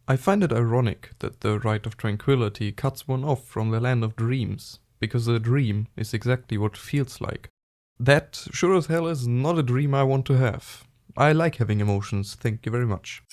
I find it ironic that the Rite of Tranquillity cuts one off from the land of dreams, because a dream is exactly what it feels like. That, sure as hell, is not a dream I want to have. I like having emotions, thank you very much.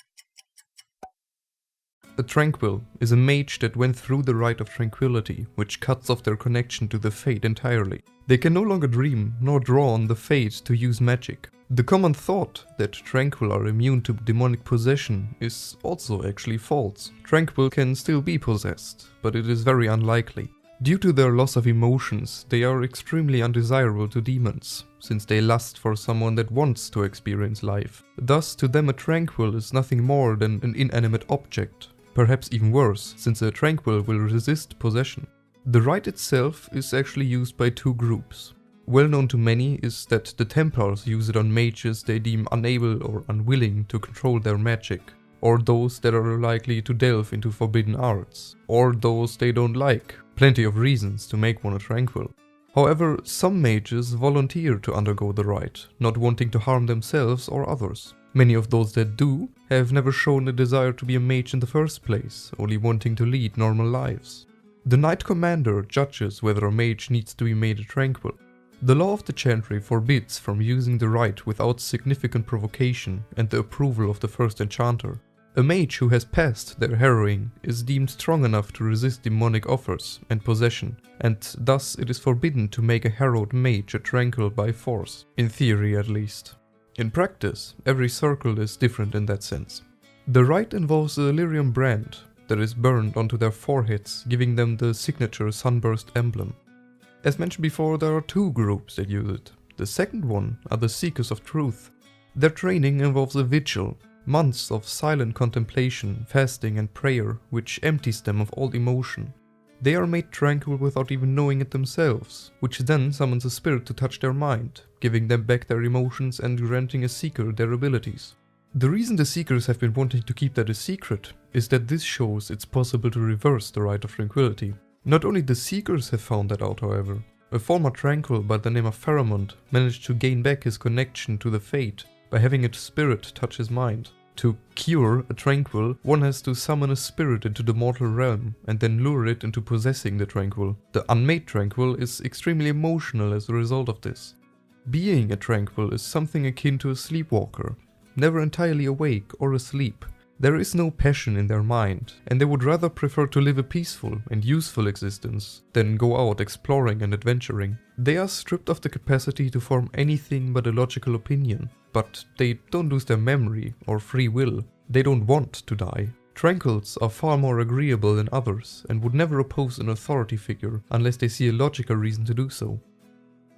A Tranquil is a mage that went through the Rite of Tranquillity, which cuts off their connection to the Fate entirely. They can no longer dream, nor draw on the Fate to use magic. The common thought that Tranquil are immune to demonic possession is also actually false. Tranquil can still be possessed, but it is very unlikely. Due to their loss of emotions, they are extremely undesirable to demons, since they lust for someone that wants to experience life. Thus, to them a Tranquil is nothing more than an inanimate object. Perhaps even worse, since a Tranquil will resist possession. The rite itself is actually used by two groups. Well known to many is that the Templars use it on mages they deem unable or unwilling to control their magic, or those that are likely to delve into forbidden arts, or those they don't like. Plenty of reasons to make one a Tranquil. However, some mages volunteer to undergo the rite, not wanting to harm themselves or others. Many of those that do have never shown a desire to be a mage in the first place, only wanting to lead normal lives. The Knight Commander judges whether a mage needs to be made a Tranquil. The law of the Chantry forbids from using the rite without significant provocation and the approval of the first enchanter. A mage who has passed their harrowing is deemed strong enough to resist demonic offers and possession, and thus it is forbidden to make a harrowed mage a Tranquil by force, in theory at least. In practice, every circle is different in that sense. The rite involves a lyrium brand that is burned onto their foreheads, giving them the signature sunburst emblem. As mentioned before, there are two groups that use it. The second one are the Seekers of Truth. Their training involves a vigil, months of silent contemplation, fasting and prayer, which empties them of all emotion. They are made tranquil without even knowing it themselves, which then summons a spirit to touch their mind, giving them back their emotions and granting a seeker their abilities. The reason the Seekers have been wanting to keep that a secret is that this shows it's possible to reverse the Rite of Tranquillity. Not only the Seekers have found that out, however. A former Tranquil by the name of Pharamond managed to gain back his connection to the Fate by having a spirit touch his mind. To cure a Tranquil, one has to summon a spirit into the mortal realm and then lure it into possessing the Tranquil. The unmade Tranquil is extremely emotional as a result of this. Being a Tranquil is something akin to a sleepwalker, never entirely awake or asleep. There is no passion in their mind, and they would rather prefer to live a peaceful and useful existence than go out exploring and adventuring. They are stripped of the capacity to form anything but a logical opinion, but they don't lose their memory or free will. They don't want to die. Tranquils are far more agreeable than others and would never oppose an authority figure unless they see a logical reason to do so.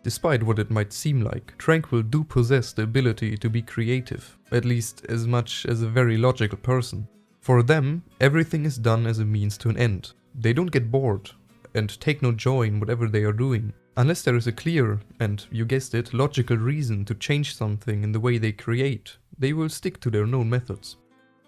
Despite what it might seem like, Tranquil do possess the ability to be creative, at least as much as a very logical person. For them, everything is done as a means to an end. They don't get bored and take no joy in whatever they are doing, unless there is a clear, and you guessed it, logical reason to change something in the way they create. They will stick to their known methods.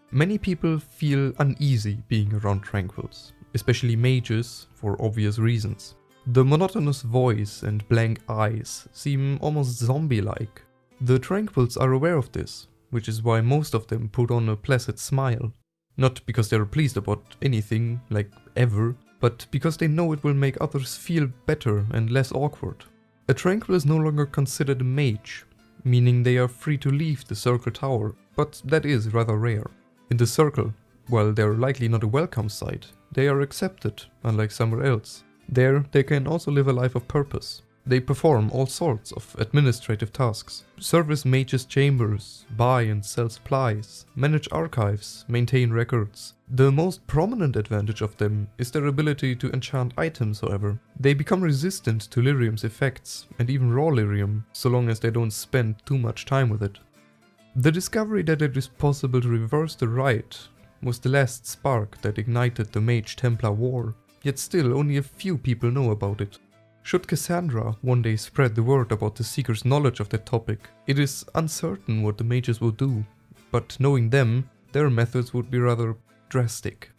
Many people feel uneasy being around Tranquils, especially mages, for obvious reasons. The monotonous voice and blank eyes seem almost zombie-like. The Tranquils are aware of this, which is why most of them put on a placid smile. Not because they are pleased about anything, like ever, but because they know it will make others feel better and less awkward. A Tranquil is no longer considered a mage, meaning they are free to leave the Circle Tower, but that is rather rare. In the Circle, while they are likely not a welcome sight, they are accepted, unlike somewhere else. There, they can also live a life of purpose. They perform all sorts of administrative tasks, service mages' chambers, buy and sell supplies, manage archives, maintain records. The most prominent advantage of them is their ability to enchant items, however. They become resistant to lyrium's effects, and even raw lyrium, so long as they don't spend too much time with it. The discovery that it is possible to reverse the rite was the last spark that ignited the Mage-Templar War. Yet still only a few people know about it. Should Cassandra one day spread the word about the Seekers' knowledge of that topic, it is uncertain what the mages will do, but knowing them, their methods would be rather drastic.